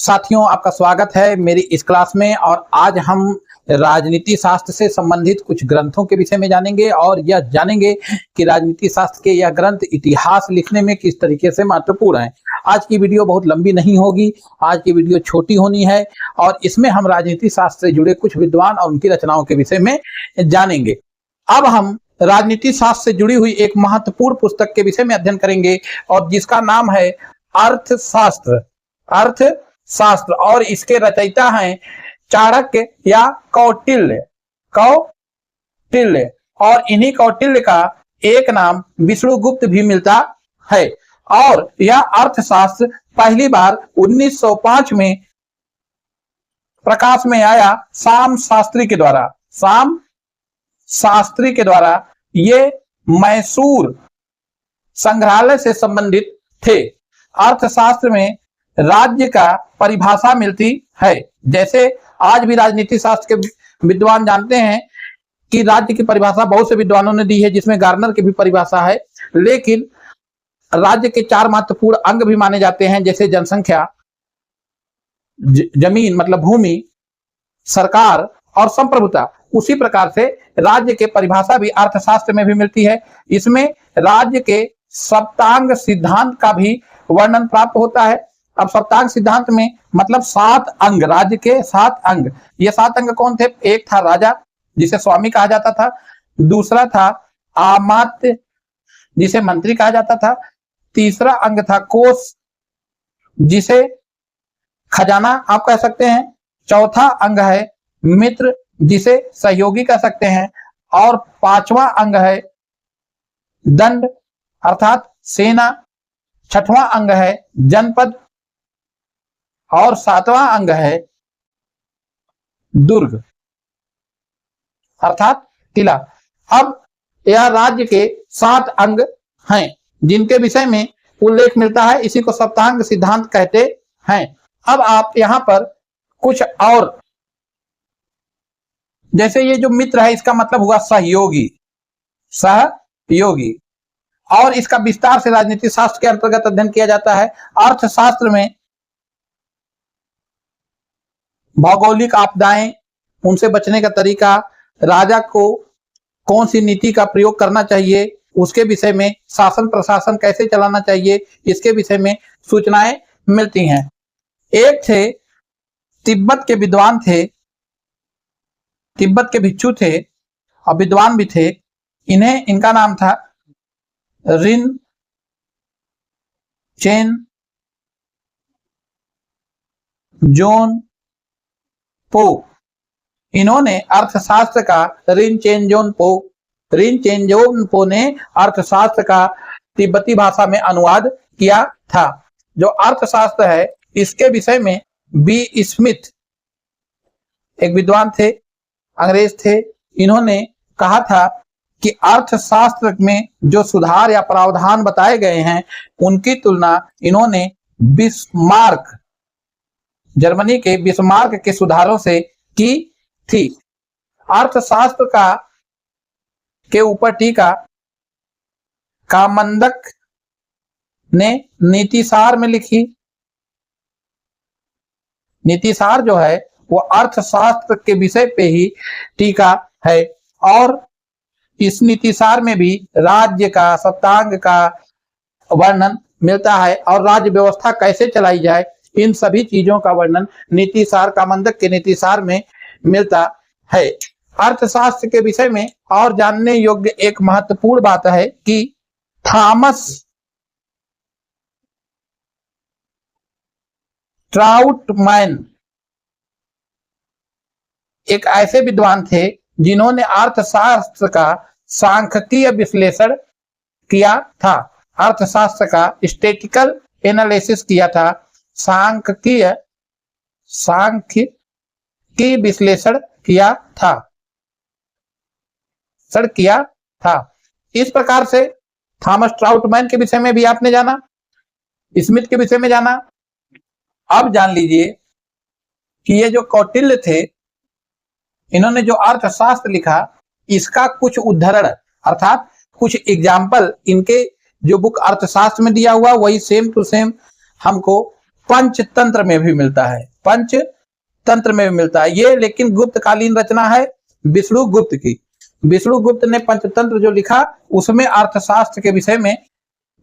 साथियों, आपका स्वागत है मेरी इस क्लास में। और आज हम राजनीति शास्त्र से संबंधित कुछ ग्रंथों के विषय में जानेंगे और यह जानेंगे कि राजनीति शास्त्र के यह ग्रंथ इतिहास लिखने में किस तरीके से महत्वपूर्ण है। आज की वीडियो बहुत लंबी नहीं होगी, आज की वीडियो छोटी होनी है और इसमें हम राजनीति शास्त्र से जुड़े कुछ विद्वान और उनकी रचनाओं के विषय में जानेंगे। अब हम राजनीति शास्त्र से जुड़ी हुई एक महत्वपूर्ण पुस्तक के विषय में अध्ययन करेंगे और जिसका नाम है अर्थशास्त्र। अर्थशास्त्र और इसके रचयिता हैं चाणक्य या कौटिल्य। और इन्हीं कौटिल्य का एक नाम विष्णुगुप्त भी मिलता है। और यह अर्थशास्त्र पहली बार 1905 में प्रकाश में आया साम शास्त्री के द्वारा। ये मैसूर संग्रहालय से संबंधित थे। अर्थशास्त्र में राज्य का परिभाषा मिलती है। जैसे आज भी राजनीति शास्त्र के विद्वान जानते हैं कि राज्य की परिभाषा बहुत से विद्वानों ने दी है, जिसमें गार्नर की भी परिभाषा है। लेकिन राज्य के 4 महत्वपूर्ण अंग भी माने जाते हैं, जैसे जनसंख्या, जमीन मतलब भूमि, सरकार और संप्रभुता। उसी प्रकार से राज्य के परिभाषा भी अर्थशास्त्र में भी मिलती है। इसमें राज्य के सप्तांग सिद्धांत का भी वर्णन प्राप्त होता है। अब सप्तांग सिद्धांत में मतलब 7 अंग, राज्य के 7 अंग। ये 7 अंग कौन थे? एक था राजा, जिसे स्वामी कहा जाता था। दूसरा था अमात्य, जिसे मंत्री कहा जाता था। तीसरा अंग था कोष, जिसे खजाना आप कह सकते हैं। चौथा अंग है मित्र, जिसे सहयोगी कह सकते हैं। और 5वां अंग है दंड अर्थात सेना। 6वां अंग है जनपद और 7वां अंग है दुर्ग अर्थात किला। अब यह राज्य के 7 अंग हैं जिनके विषय में उल्लेख मिलता है। इसी को सप्तांग सिद्धांत कहते हैं। अब आप यहां पर कुछ और, जैसे ये जो मित्र है इसका मतलब हुआ सहयोगी। और इसका विस्तार से राजनीति शास्त्र के अंतर्गत अध्ययन किया जाता है। अर्थशास्त्र में भौगोलिक आपदाएं, उनसे बचने का तरीका, राजा को कौन सी नीति का प्रयोग करना चाहिए, उसके विषय में शासन प्रशासन कैसे चलाना चाहिए, इसके विषय में सूचनाएं मिलती हैं। एक थे तिब्बत के विद्वान थे, तिब्बत के भिक्षु थे और विद्वान भी थे। इनका नाम था रिन चेन जोन पो। इन्होंने अर्थशास्त्र का रिन चेन जोन पो ने अर्थशास्त्र का तिब्बती भाषा में अनुवाद किया था। जो अर्थशास्त्र है इसके विषय में बी स्मिथ एक विद्वान थे, अंग्रेज थे। इन्होंने कहा था कि अर्थशास्त्र में जो सुधार या प्रावधान बताए गए हैं उनकी तुलना इन्होंने बिस्मार्क, जर्मनी के बिस्मार्क के सुधारों से की थी। अर्थशास्त्र के ऊपर टीका कामंदक ने नीतिसार में लिखी। नीतिसार जो है वो अर्थशास्त्र के विषय पे ही टीका है और इस नीतिसार में भी राज्य का सप्तांग का वर्णन मिलता है और राज्य व्यवस्था कैसे चलाई जाए, इन सभी चीजों का वर्णन नीतिसार, कामंदक के नीतिसार में मिलता है। अर्थशास्त्र के विषय में और जानने योग्य एक महत्वपूर्ण बात है कि थॉमस ट्राउटमैन एक ऐसे विद्वान थे जिन्होंने अर्थशास्त्र का सांख्यिकीय विश्लेषण किया था। अर्थशास्त्र का स्टैटिस्टिकल एनालिसिस किया था, सांख्यिकीय विश्लेषण किया था। इस प्रकार से थॉमस ट्राउटमैन के विषय में भी आपने जाना, स्मिथ के विषय में जाना। अब जान लीजिए कि ये जो कौटिल्य थे, इन्होंने जो अर्थशास्त्र लिखा इसका कुछ उदाहरण अर्थात कुछ एग्जाम्पल इनके जो बुक अर्थशास्त्र में दिया हुआ वही सेम टू सेम हमको पंचतंत्र में भी मिलता है, पंचतंत्र में भी मिलता है ये, लेकिन गुप्तकालीन रचना है विष्णुगुप्त की। विष्णुगुप्त ने पंचतंत्र जो लिखा उसमें अर्थशास्त्र के विषय में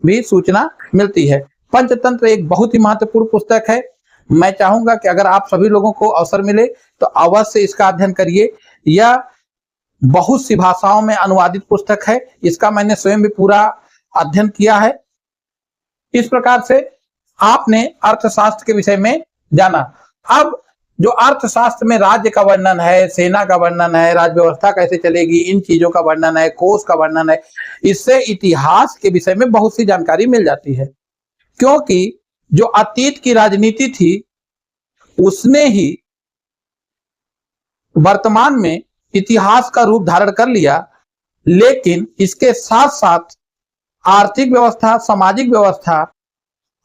भी सूचना मिलती है। पंचतंत्र एक बहुत ही महत्वपूर्ण पुस्तक है। मैं चाहूंगा कि अगर आप सभी लोगों को अवसर मिले तो अवश्य इसका अध्ययन करिए। यह बहुत सी भाषाओं में अनुवादित पुस्तक है, इसका मैंने स्वयं भी पूरा अध्ययन किया है। इस प्रकार से आपने अर्थशास्त्र के विषय में जाना। अब जो अर्थशास्त्र में राज्य का वर्णन है, सेना का वर्णन है, राज्य व्यवस्था कैसे चलेगी, इन चीजों का वर्णन है, कोष का वर्णन है, इससे इतिहास के विषय में बहुत सी जानकारी मिल जाती है। क्योंकि जो अतीत की राजनीति थी उसने ही वर्तमान में इतिहास का रूप धारण कर लिया, लेकिन इसके साथ साथ आर्थिक व्यवस्था, सामाजिक व्यवस्था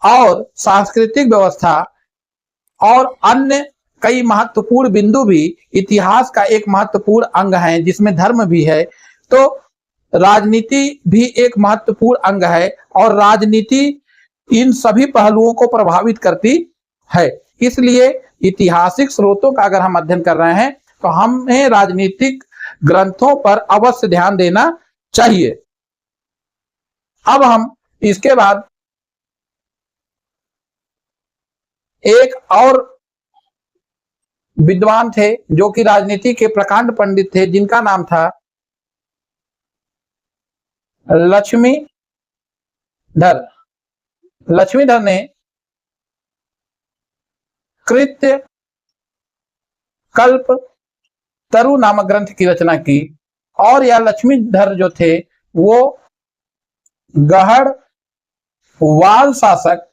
और सांस्कृतिक व्यवस्था और अन्य कई महत्वपूर्ण बिंदु भी इतिहास का एक महत्वपूर्ण अंग है, जिसमें धर्म भी है। तो राजनीति भी एक महत्वपूर्ण अंग है और राजनीति इन सभी पहलुओं को प्रभावित करती है। इसलिए ऐतिहासिक स्रोतों का अगर हम अध्ययन कर रहे हैं तो हमें राजनीतिक ग्रंथों पर अवश्य ध्यान देना चाहिए। अब हम इसके बाद एक और विद्वान थे जो कि राजनीति के प्रकांड पंडित थे, जिनका नाम था लक्ष्मीधर। लक्ष्मीधर ने कृत्य कल्प तरु नामक ग्रंथ की रचना की और यह लक्ष्मीधर जो थे वो गढ़वाल शासक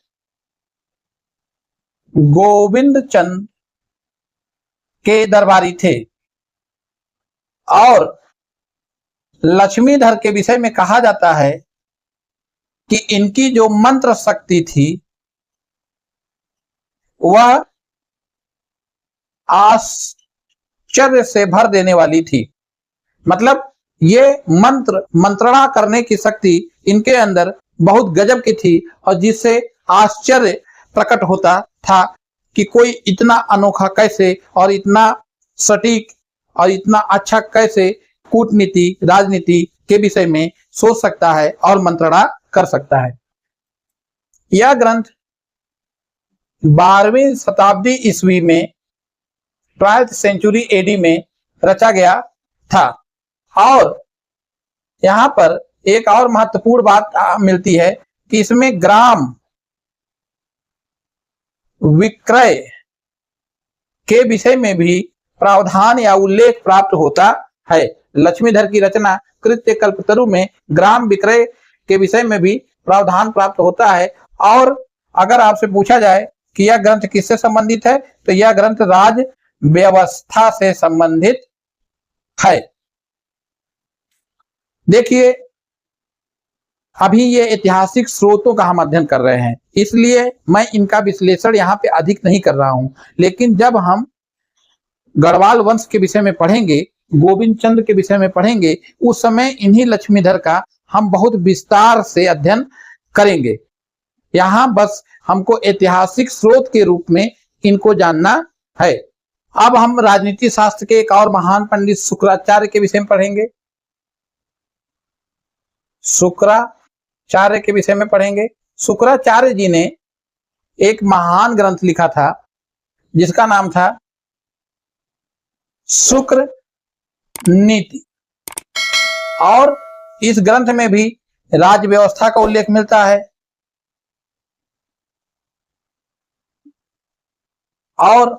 गोविंद चंद के दरबारी थे। और लक्ष्मीधर के विषय में कहा जाता है कि इनकी जो मंत्र शक्ति थी वह आश्चर्य से भर देने वाली थी। मतलब ये मंत्रणा करने की शक्ति इनके अंदर बहुत गजब की थी और जिससे आश्चर्य प्रकट होता था कि कोई इतना अनोखा कैसे और इतना सटीक और इतना अच्छा कैसे कूटनीति राजनीति के विषय में सोच सकता है और मंत्रणा कर सकता है। यह ग्रंथ 12वीं शताब्दी ईस्वी में 12th सेंचुरी एडी में रचा गया था। और यहां पर एक और महत्वपूर्ण बात मिलती है कि इसमें ग्राम विक्रय के विषय में भी प्रावधान या उल्लेख प्राप्त होता है। लक्ष्मीधर की रचना कृत्य कल्पतरु में ग्राम विक्रय के विषय में भी प्रावधान प्राप्त होता है। और अगर आपसे पूछा जाए कि यह ग्रंथ किससे संबंधित है तो यह ग्रंथ राज व्यवस्था से संबंधित है। देखिए अभी ये ऐतिहासिक स्रोतों का हम अध्ययन कर रहे हैं, इसलिए मैं इनका विश्लेषण यहाँ पे अधिक नहीं कर रहा हूं। लेकिन जब हम गढ़वाल वंश के विषय में पढ़ेंगे, गोविंद चंद्र के विषय में पढ़ेंगे, उस समय इन्हीं लक्ष्मीधर का हम बहुत विस्तार से अध्ययन करेंगे। यहाँ बस हमको ऐतिहासिक स्रोत के रूप में इनको जानना है। अब हम राजनीति शास्त्र के एक और महान पंडित शुक्राचार्य के विषय में पढ़ेंगे। शुक्राचार्य के विषय में पढ़ेंगे। शुक्राचार्य जी ने एक महान ग्रंथ लिखा था जिसका नाम था शुक्र नीति। और इस ग्रंथ में भी राज्य व्यवस्था का उल्लेख मिलता है और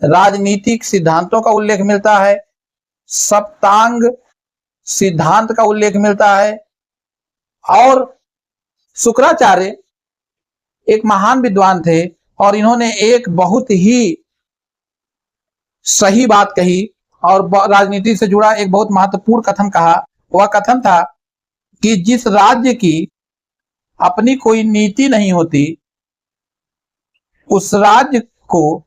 राजनीतिक सिद्धांतों का उल्लेख मिलता है, सप्तांग सिद्धांत का उल्लेख मिलता है। और शुक्राचार्य एक महान विद्वान थे और इन्होंने एक बहुत ही सही बात कही और राजनीति से जुड़ा एक बहुत महत्वपूर्ण कथन कहा। वह कथन था कि जिस राज्य की अपनी कोई नीति नहीं होती उस राज्य को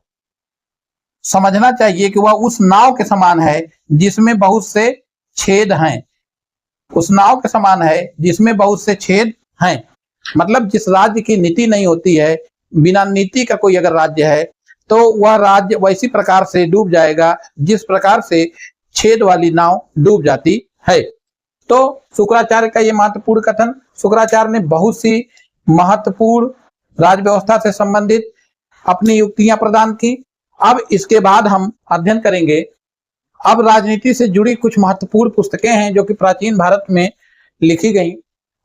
समझना चाहिए कि वह उस नाव के समान है जिसमें बहुत से छेद हैं। उस नाव के समान है जिसमें बहुत से छेद हैं। मतलब जिस राज्य की नीति नहीं होती है बिना नीति का कोई अगर राज्य है तो वह राज्य वैसी प्रकार से डूब जाएगा जिस प्रकार से छेद वाली नाव डूब जाती है। तो शुक्राचार्य का ये महत्वपूर्ण कथन, शुक्राचार्य ने बहुत सी महत्वपूर्ण राज्य व्यवस्था से संबंधित अपनी युक्तियां प्रदान की। अब इसके बाद हम अध्ययन करेंगे, अब राजनीति से जुड़ी कुछ महत्वपूर्ण पुस्तकें हैं जो कि प्राचीन भारत में लिखी गई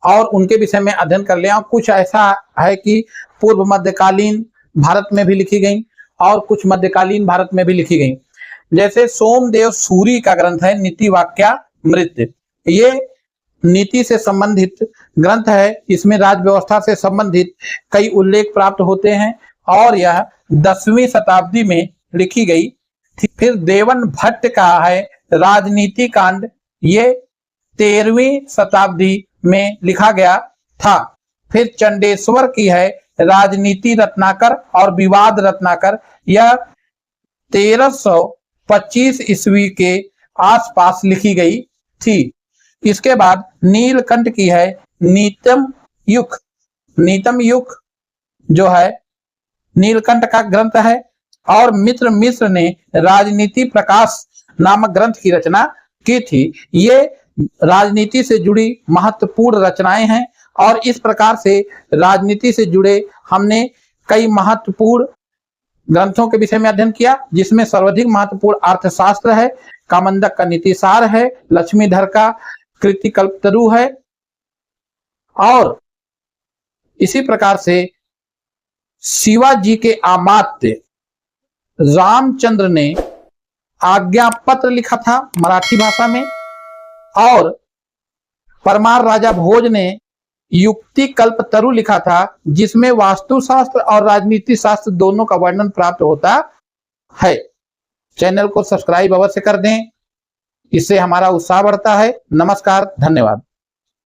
और उनके विषय में अध्ययन कर लिया। कुछ ऐसा है कि पूर्व मध्यकालीन भारत में भी लिखी गई और कुछ मध्यकालीन भारत में भी लिखी गई। जैसे सोमदेव सूरी का ग्रंथ है नीति वाक्यामृत, ये नीति से संबंधित ग्रंथ है। इसमें राज्य व्यवस्था से संबंधित कई उल्लेख प्राप्त होते हैं और यह 10वीं शताब्दी में लिखी गई थी। फिर देवन भट्ट का है राजनीति कांड, ये 13वीं शताब्दी में लिखा गया था। फिर चंडेश्वर की है राजनीति रत्नाकर और विवाद रत्नाकर, यह 1325 ईस्वी के आसपास लिखी गई थी। इसके बाद नीलकंठ की है नीतम युग जो है नीलकंठ का ग्रंथ है। और मिश्र ने राजनीति प्रकाश नामक ग्रंथ की रचना की थी। ये राजनीति से जुड़ी महत्वपूर्ण रचनाएं हैं और इस प्रकार से राजनीति से जुड़े हमने कई महत्वपूर्ण ग्रंथों के विषय में अध्ययन किया, जिसमें सर्वाधिक महत्वपूर्ण अर्थशास्त्र है, कामंडक का नीतिसार है, लक्ष्मीधर का कृतिकल्पतरु है और इसी प्रकार से शिवाजी के अमात्य रामचंद्र ने आज्ञा पत्र लिखा था मराठी भाषा में और परमार राजा भोज ने युक्ति कल्पतरु लिखा था जिसमें वास्तुशास्त्र और राजनीति शास्त्र दोनों का वर्णन प्राप्त होता है। चैनल को सब्सक्राइब अवश्य कर दें, इससे हमारा उत्साह बढ़ता है। नमस्कार, धन्यवाद।